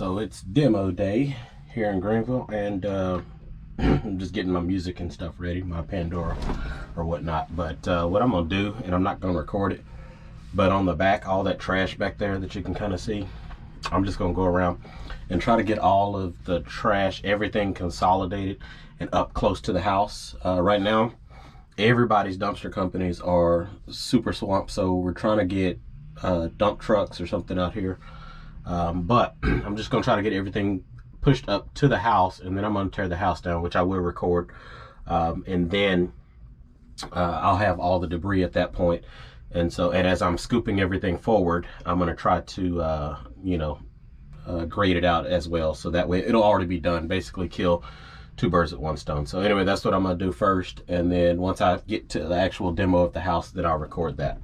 So it's demo day here in Greenville, and I'm just getting my music and stuff ready, my Pandora or whatnot. But what I'm gonna do, and I'm not gonna record it, but on the back, all that trash back there that you can kind of see, I'm just gonna go around and try to get all of the trash, everything consolidated and up close to the house. Right now, everybody's dumpster companies are super swamped, so we're trying to get dump trucks or something out here. But I'm just gonna try to get everything pushed up to the house, and then I'm gonna tear the house down, which I will record, and then I'll have all the debris at that point. And as I'm scooping everything forward, I'm gonna try to grade it out as well, so that way it'll already be done. Basically kill two birds with one stone. So anyway, that's what I'm gonna do first, and then once I get to the actual demo of the house, then I'll record that.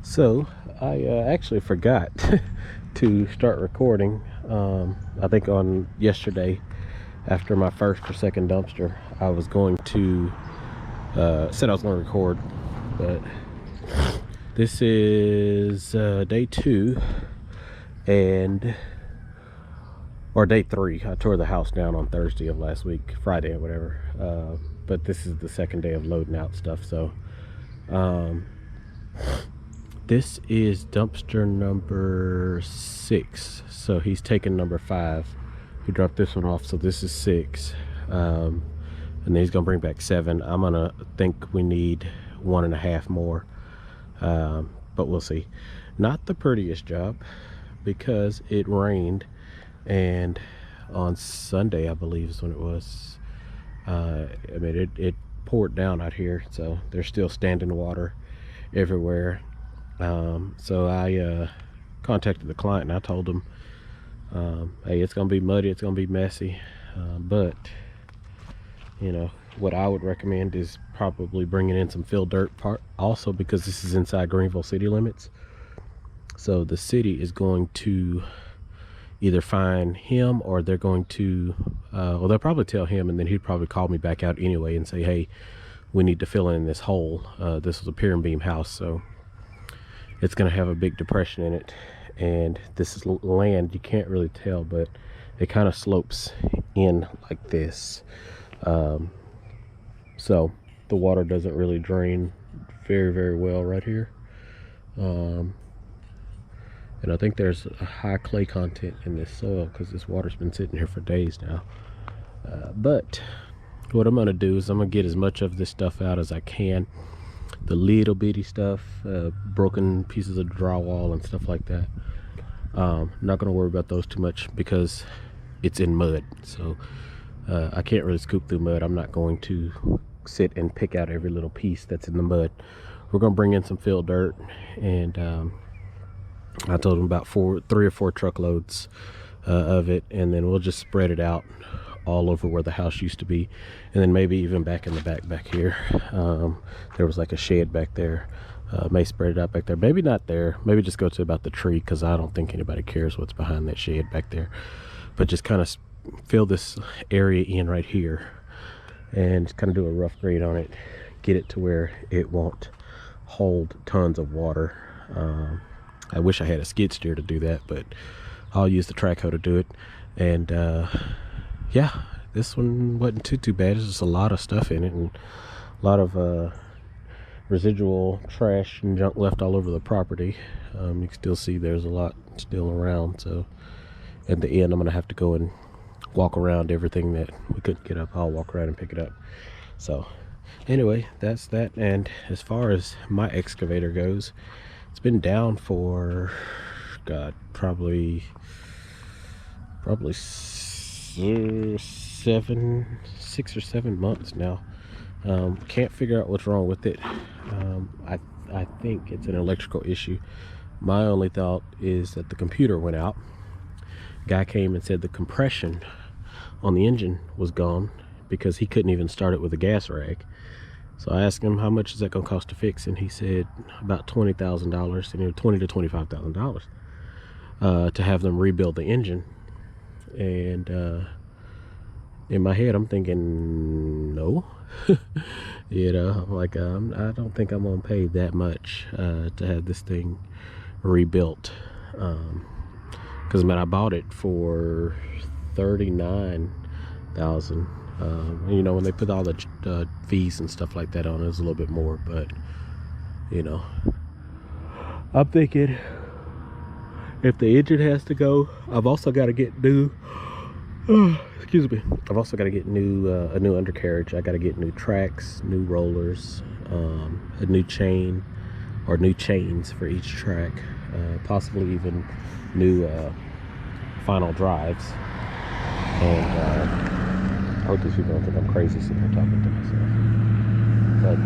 So I actually forgot to start recording. I think on yesterday, after my first or second dumpster, I was going to said I was going to record, but this is day 2 or day 3. I tore the house down on Thursday of last week, Friday or whatever. But this is the second day of loading out stuff. So this is dumpster number 6. So he's taken number 5. He dropped this one off, so this is 6. And then he's gonna bring back 7. I'm gonna think we need 1.5 more, but we'll see. Not the prettiest job because it rained, and on Sunday I believe is when it was. I mean, it poured down out here, so there's still standing water everywhere. So I contacted the client and I told him, hey, it's gonna be muddy, it's gonna be messy, but you know what I would recommend is probably bringing in some fill dirt also, because this is inside Greenville city limits. So the city is going to either find him, or they're going to well, they'll probably tell him, and then he'd probably call me back out anyway and say, hey, we need to fill in this hole. This was a pier and beam house, so it's going to have a big depression in it, and this is land, you can't really tell, but it kind of slopes in like this. So the water doesn't really drain very well right here. And I think there's a high clay content in this soil because this water's been sitting here for days now. But what I'm gonna do is I'm gonna get as much of this stuff out as I can. The little bitty stuff, broken pieces of drywall and stuff like that. Not gonna worry about those too much because it's in mud. So I can't really scoop through mud. I'm not going to sit and pick out every little piece that's in the mud. We're gonna bring in some fill dirt, and I told him about 3 or 4 truckloads of it, and then we'll just spread it out all over where the house used to be, and then maybe even back in the back here. There was like a shed back there. May spread it out back there, maybe not there, maybe just go to about the tree, because I don't think anybody cares what's behind that shed back there. But just kind of fill this area in right here and just kind of do a rough grade on it, get it to where it won't hold tons of water. I wish I had a skid steer to do that, but I'll use the track hoe to do it. And yeah, this one wasn't too bad. There's just a lot of stuff in it, and a lot of residual trash and junk left all over the property. You can still see there's a lot still around. So at the end, I'm gonna have to go and walk around everything that we couldn't get up. I'll walk around and pick it up. So anyway, that's that. And as far as my excavator goes, it's been down for, God, probably 6 or 7 months now. Can't figure out what's wrong with it. I think it's an electrical issue. My only thought is that the computer went out. Guy came and said the compression on the engine was gone because he couldn't even start it with a gas rag. So I asked him, how much is that going to cost to fix? And he said about $20,000, and $20,000 to $25,000 to have them rebuild the engine. And in my head, I'm thinking, no. You know, I'm like, I don't think I'm going to pay that much to have this thing rebuilt. Because I bought it for $39,000. You know, when they put all the fees and stuff like that on, it was a little bit more, but you know, I'm thinking if the engine has to go, I've also got to get new excuse me, I've also got to get new a new undercarriage. I got to get new tracks, new rollers, a new chain or new chains for each track, possibly even new final drives. And I hope these people don't think I'm crazy sitting here talking to myself. But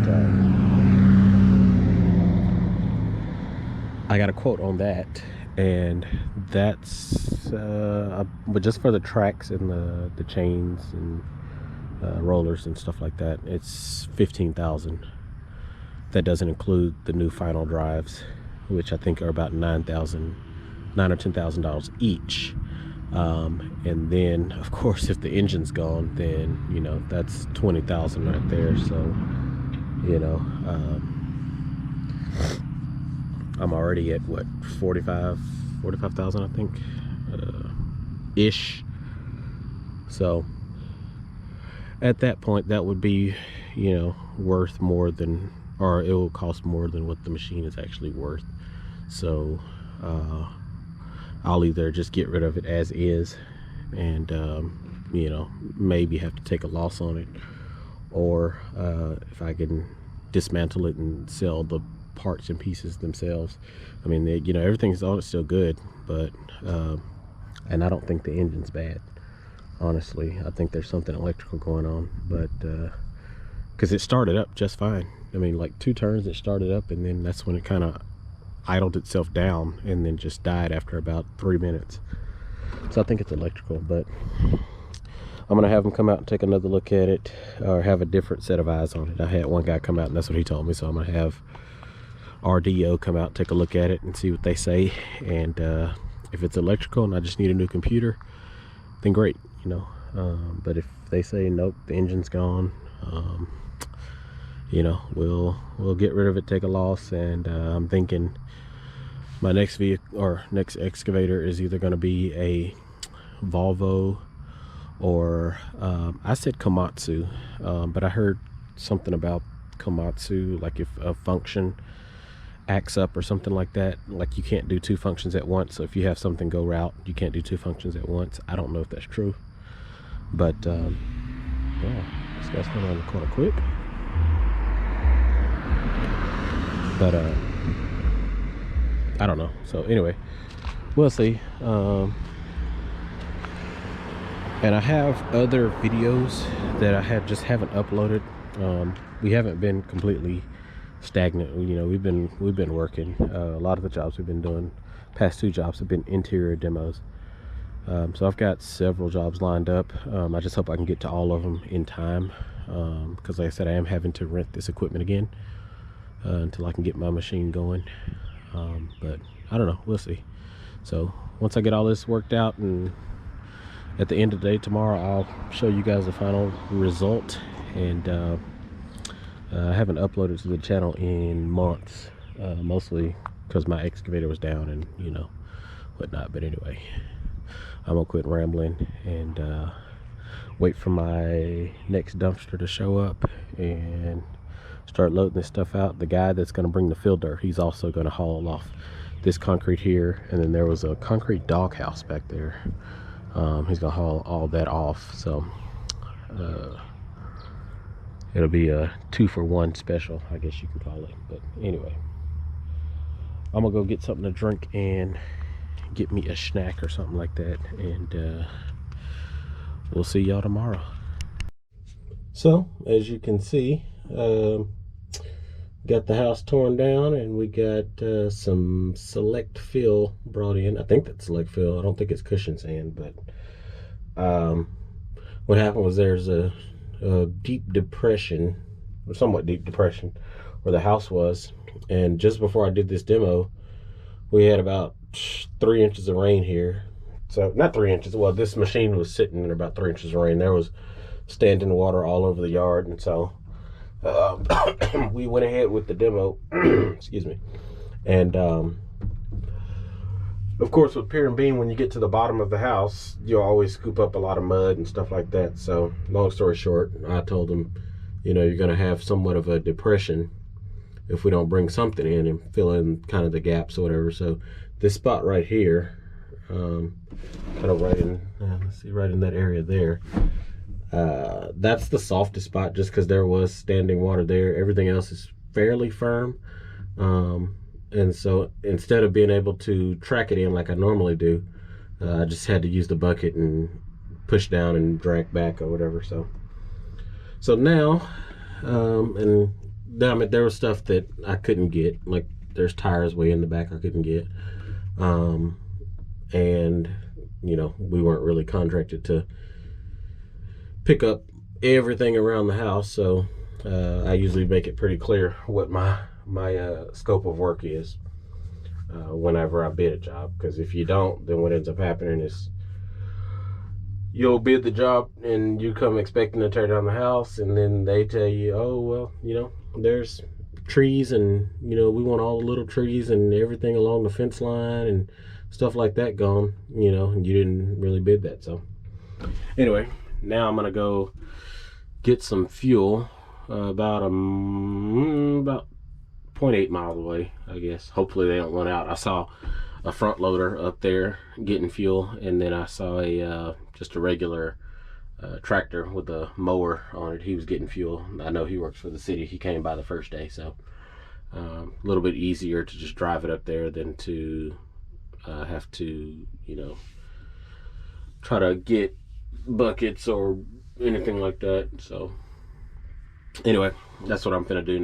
I got a quote on that, and that's but just for the tracks and the chains and rollers and stuff like that, it's $15,000. That doesn't include the new final drives. which I think are about $9 or $10,000 each. And then of course if the engine's gone, then you know that's 20,000 right there. So you know, I'm already at what, 45,000 I think, ish. So at that point that would be, you know, worth more than, or it will cost more than what the machine is actually worth. So I'll either just get rid of it as is and you know, maybe have to take a loss on it, or if I can dismantle it and sell the parts and pieces themselves. I mean, you know, everything's on it still good, but and I don't think the engine's bad, honestly. I think there's something electrical going on, but because it started up just fine. I mean, like 2 turns it started up, and then that's when it kind of idled itself down and then just died after about 3 minutes. So I think it's electrical, but I'm gonna have them come out and take another look at it, or have a different set of eyes on it. I had one guy come out and that's what he told me, so I'm gonna have RDO come out, take a look at it and see what they say. And if it's electrical and I just need a new computer, then great, you know. But if they say nope, the engine's gone, you know, we'll get rid of it, take a loss. And I'm thinking my next vehicle or next excavator is either going to be a Volvo or I said Komatsu, but I heard something about Komatsu, like if a function acts up or something like that, like you can't do 2 functions at once. So if you have something go out, you can't do 2 functions at once. I don't know if that's true, but yeah, this guy's coming around the corner quick. But I don't know. So anyway, we'll see. And I have other videos that I haven't uploaded. We haven't been completely stagnant. You know, we've been working. A lot of the jobs we've been doing, past 2 jobs have been interior demos. So I've got several jobs lined up. I just hope I can get to all of them in time, because like I said, I am having to rent this equipment again until I can get my machine going. But I don't know, we'll see. So once I get all this worked out, and at the end of the day tomorrow, I'll show you guys the final result. And I haven't uploaded to the channel in months, mostly because my excavator was down and you know whatnot. But anyway, I'm gonna quit rambling and wait for my next dumpster to show up and start loading this stuff out. The guy that's going to bring the fill dirt, he's also going to haul off this concrete here, and then there was a concrete doghouse back there. He's going to haul all that off. So it'll be a 2-for-1 special, I guess you can call it. But anyway, I'm gonna go get something to drink and get me a snack or something like that, and we'll see y'all tomorrow. So as you can see, got the house torn down, and we got some select fill brought in. I think that's select fill. I don't think it's cushion sand, but what happened was there's a deep depression, or somewhat deep depression, where the house was. And just before I did this demo, we had about 3 inches of rain here. So not 3 inches, well, this machine was sitting in about 3 inches of rain. There was standing water all over the yard, and so we went ahead with the demo. Excuse me. And of course, with pier and beam, when you get to the bottom of the house, you'll always scoop up a lot of mud and stuff like that. So long story short, I told them, you know, you're going to have somewhat of a depression if we don't bring something in and fill in kind of the gaps or whatever. So this spot right here, kind of right in, let's see, right in that area there, that's the softest spot, just because there was standing water there. Everything else is fairly firm. And so instead of being able to track it in like I normally do, I just had to use the bucket and push down and drag back or whatever. So now, and damn it, there was stuff that I couldn't get, like there's tires way in the back I couldn't get, and you know, we weren't really contracted to pick up everything around the house. So I usually make it pretty clear what my scope of work is. whenever I bid a job, because if you don't, then what ends up happening is you'll bid the job and you come expecting to tear down the house, and then they tell you, oh, well, there's trees, and we want all the little trees and everything along the fence line and stuff like that gone, and you didn't really bid that. So anyway, now I'm gonna go get some fuel, about 0.8 miles away, I guess. Hopefully they don't run out. I saw a front loader up there getting fuel, and then I saw a just a regular tractor with a mower on it. He was getting fuel. I know he works for the city. He came by the first day, so a little bit easier to just drive it up there than to have to try to get buckets or anything like that. So anyway, that's what I'm gonna do now.